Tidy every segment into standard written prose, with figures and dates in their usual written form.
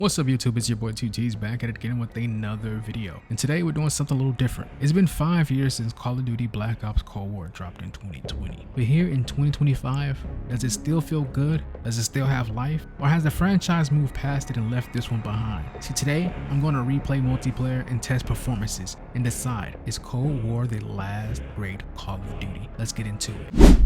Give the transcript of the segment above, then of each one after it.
What's up YouTube, it's your boy 2T's back at it again with another video. And today we're doing something a little different. It's been 5 years since Call of Duty Black Ops Cold War dropped in 2020. But here in 2025, does it still feel good? Does it still have life? Or has the franchise moved past it and left this one behind? See, today I'm going to replay multiplayer and test performances and decide, is Cold War the last great Call of Duty? Let's get into it.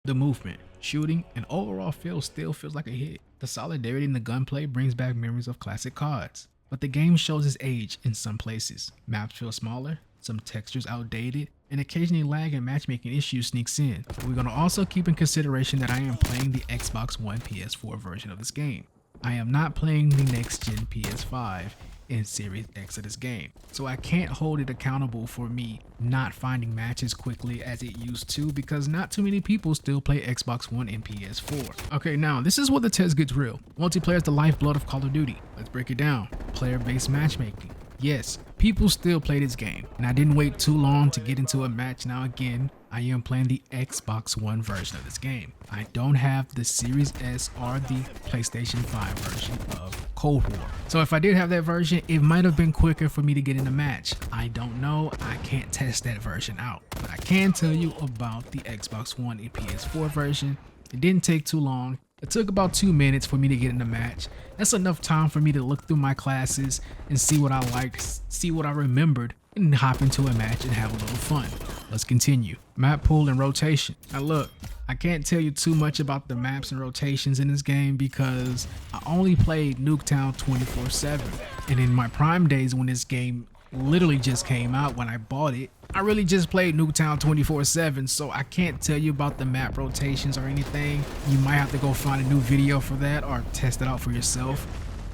The movement, shooting, and overall feel still feels like a hit. The solidarity in the gunplay brings back memories of classic CODs. But the game shows its age in some places. Maps feel smaller, some textures outdated, and occasionally lag and matchmaking issues sneaks in. But we're going to also keep in consideration that I am playing the Xbox One PS4 version of this game. I am not playing the next gen PS5 and Series X of this game, so I can't hold it accountable for me not finding matches quickly as it used to, because not too many people still play Xbox One and PS4. Okay, now this is where the test gets real. Multiplayer is the lifeblood of Call of Duty. Let's break it down. Player-based matchmaking. Yes, people still play this game, and I didn't wait too long to get into a match. Now again, I am playing the Xbox One version of this game. I don't have the Series S or the PlayStation 5 version of Cold War. So if I did have that version, it might have been quicker for me to get in a match. I don't know, I can't test that version out. But I can tell you about the Xbox One and PS4 version. It didn't take too long. It took about 2 minutes for me to get in the match. That's enough time for me to look through my classes and see what I liked, see what I remembered, and hop into a match and have a little fun. Let's continue. Map pool and rotation. Now look, I can't tell you too much about the maps and rotations in this game because I only played Nuketown 24/7. And in my prime days when this game literally just came out, when I bought it, I really just played Nuketown 24/7, so I can't tell you about the map rotations or anything. You might have to go find a new video for that or test it out for yourself.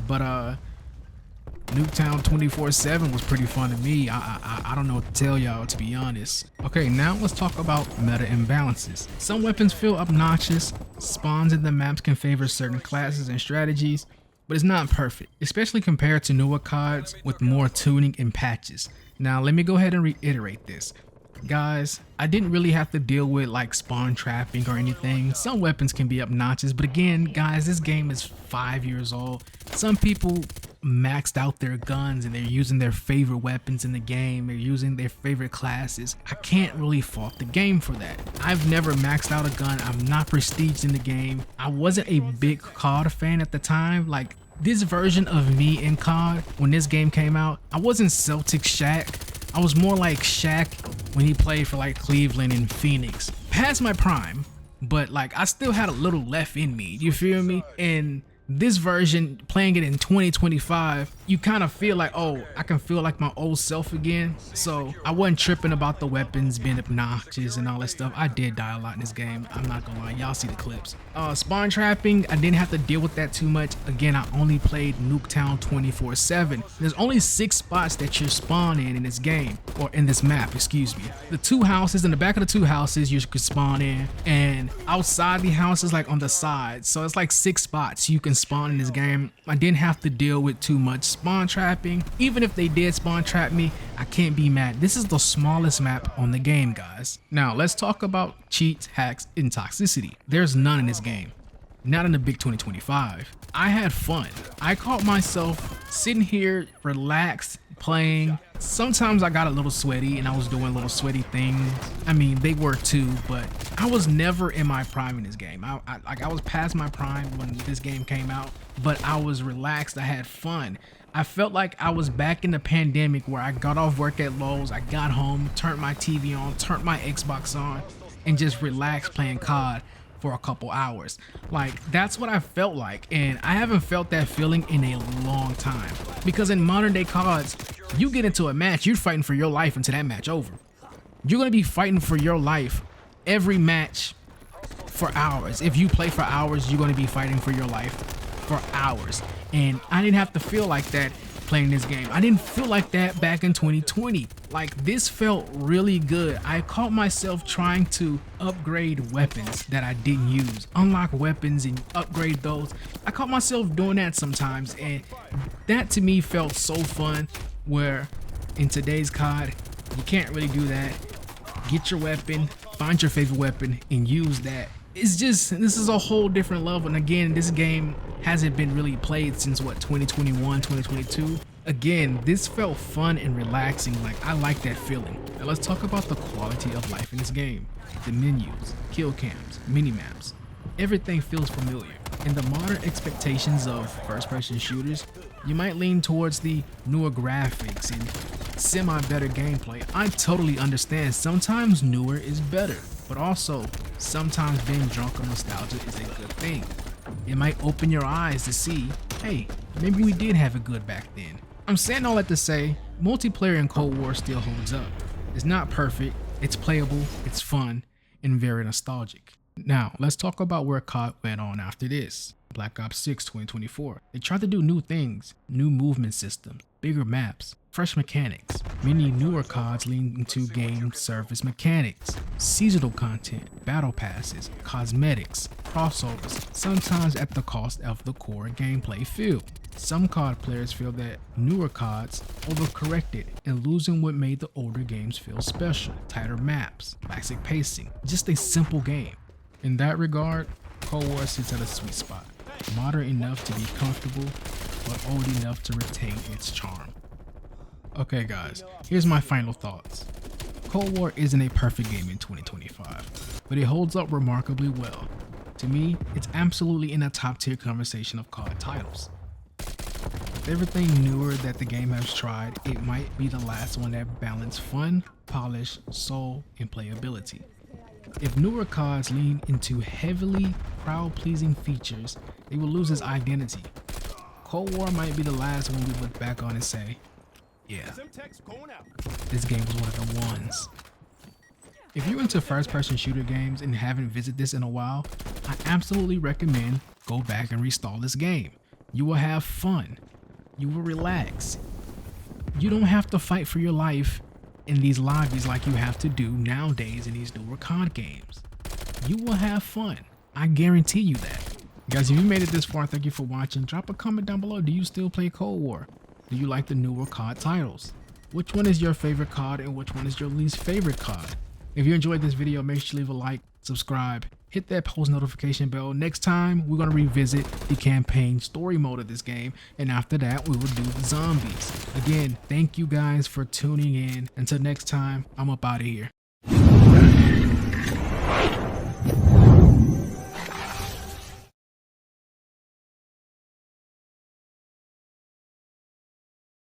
But Nuketown 24/7 was pretty fun to me. I don't know what to tell y'all, to be honest. Okay, now let's talk about meta imbalances. Some weapons feel obnoxious, spawns in the maps can favor certain classes and strategies, but it's not perfect, especially compared to newer CODs with more tuning and patches. Now let me go ahead and reiterate this. Guys, I didn't really have to deal with like spawn trapping or anything. Some weapons can be obnoxious, but again, guys, this game is 5 years old. Some people maxed out their guns and they're using their favorite weapons in the game. They're using their favorite classes. I can't really fault the game for that. I've never maxed out a gun. I'm not prestiged in the game. I wasn't a big COD fan at the time. Like, this version of me in COD, when this game came out, I wasn't Celtic Shaq. I was more like Shaq when he played for like Cleveland and Phoenix. Past my prime, but like I still had a little left in me, you feel me? And this version, playing it in 2025, you kind of feel like, oh, I can feel like my old self again. So I wasn't tripping about the weapons being obnoxious and all that stuff. I did die a lot in this game, I'm not gonna lie, y'all see the clips. Spawn trapping, I didn't have to deal with that too much. Again, I only played Nuketown 24/7. There's only 6 spots that you spawn in this game, or in this map, excuse me. The 2 houses, in the back of the 2 houses you could spawn in, and outside the houses, like on the side. So it's like 6 spots you can spawn in this game. I didn't have to deal with too much spawn trapping. Even if they did spawn trap me, I can't be mad. This is the smallest map on the game, guys. Now let's talk about cheats, hacks, and toxicity. There's none in this game, not in the big 2025. I had fun. I caught myself sitting here relaxed playing. Sometimes I got a little sweaty and I was doing little sweaty things. I mean, they were too, but I was never in my prime in this game. I was past my prime when this game came out, but I was relaxed. I had fun. I felt like I was back in the pandemic where I got off work at Lowe's, I got home, turned my TV on, turned my Xbox on, and just relaxed playing COD for a couple hours. Like, that's what I felt like, and I haven't felt that feeling in a long time. Because in modern day CODs, you get into a match, you're fighting for your life until that match over. You're gonna be fighting for your life every match for hours. If you play for hours, you're gonna be fighting for your life for hours. And I didn't have to feel like that playing this game. I didn't feel like that back in 2020. Like, this felt really good. I caught myself trying to upgrade weapons that I didn't use, unlock weapons and upgrade those. I caught myself doing that sometimes, and that to me felt so fun, where in today's COD you can't really do that. Get your weapon, find your favorite weapon, and use that It's just, this is a whole different level. And again, this game hasn't been really played since what, 2021, 2022. Again, this felt fun and relaxing. Like, I like that feeling. Now let's talk about the quality of life in this game. The menus, kill cams, mini maps, everything feels familiar. In the modern expectations of first-person shooters, you might lean towards the newer graphics and semi-better gameplay. I totally understand. Sometimes newer is better, but also sometimes being drunk on nostalgia is a good thing. It might open your eyes to see, hey, maybe we did have it good back then. I'm saying all that to say, multiplayer in Cold War still holds up. It's not perfect, it's playable, it's fun, and very nostalgic. Now, let's talk about where COD went on after this. Black Ops 6 2024. They tried to do new things, new movement systems, bigger maps, fresh mechanics. Many newer CODs lean into game service mechanics, seasonal content, battle passes, cosmetics, crossovers, sometimes at the cost of the core gameplay feel. Some COD players feel that newer CODs overcorrected and losing what made the older games feel special. Tighter maps, classic pacing, just a simple game. In that regard, Cold War sits at a sweet spot. Modern enough to be comfortable, but old enough to retain its charm. Okay guys, here's my final thoughts. Cold War isn't a perfect game in 2025, but it holds up remarkably well. To me, it's absolutely in a top tier conversation of COD titles. With everything newer that the game has tried, it might be the last one that balanced fun, polish, soul, and playability. If newer CODs lean into heavily crowd-pleasing features, they will lose its identity. Cold War might be the last one we look back on and say, yeah, this game was one of the ones. If you're into first-person shooter games and haven't visited this in a while, I absolutely recommend go back and reinstall this game. You will have fun. You will relax. You don't have to fight for your life in these lobbies like you have to do nowadays in these newer COD games. You will have fun. I guarantee you that. Guys, if you made it this far, thank you for watching. Drop a comment down below. Do you still play Cold War? Do you like the newer COD titles? Which one is your favorite COD and which one is your least favorite COD? If you enjoyed this video, make sure you leave a like, subscribe, hit that post notification bell. Next time, we're going to revisit the campaign story mode of this game, and after that, we will do the zombies. Again, thank you guys for tuning in. Until next time, I'm up out of here.